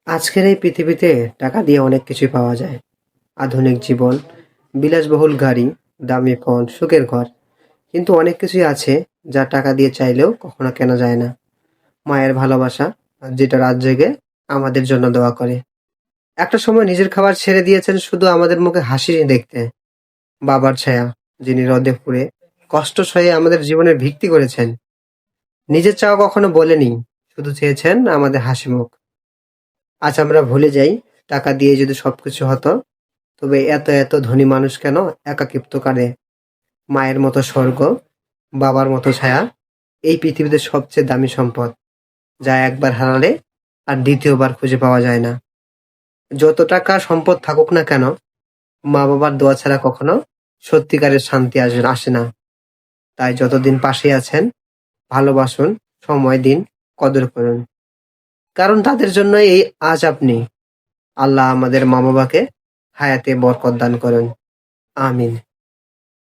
আজকের এই পৃথিবীতে টাকা দিয়ে অনেক কিছুই পাওয়া যায়। আধুনিক জীবন, বিলাসবহুল গাড়ি, দামি ফোন, সুখের ঘর। কিন্তু অনেক কিছুই আছে যা টাকা দিয়ে চাইলেও কখনো কেনা যায় না। মায়ের ভালোবাসা, যেটা রাত জেগে আমাদের জন্য দোয়া করে। একটা সময় নিজের খাবার ছেড়ে দিয়েছেন শুধু আমাদের মুখে হাসি দেখতে। বাবার ছায়া, যিনি রোদে পুড়ে কষ্ট সয়ে আমাদের জীবনের ভিত্তি করেছেন। নিজের চাওয়া কখনো বলেনি, শুধু চেয়েছেন আমাদের হাসি মুখ। আজ আমরা ভুলে যাই, টাকা দিয়ে যদি সবকিছু হতো, তবে এত এত ধনী মানুষ কেন একাকিত্ব কাটে? মায়ের মতো স্বর্গ, বাবার মতো ছায়া, এই পৃথিবীতে সবচেয়ে দামি সম্পদ, যা একবার হারালে আর দ্বিতীয়বার খুঁজে পাওয়া যায় না। যত টাকা সম্পদ থাকুক না কেন, মা বাবার দোয়া ছাড়া কখনো সত্যিকারের শান্তি আসে না। তাই যতদিন পাশে আছেন, ভালোবাসুন, সময় দিন, কদর করুন। কারণ তাদের জন্য এই আজ আপনি। আল্লাহ আমাদের মা বাবাকে হায়াতে বরকত দান করুন। আমিন।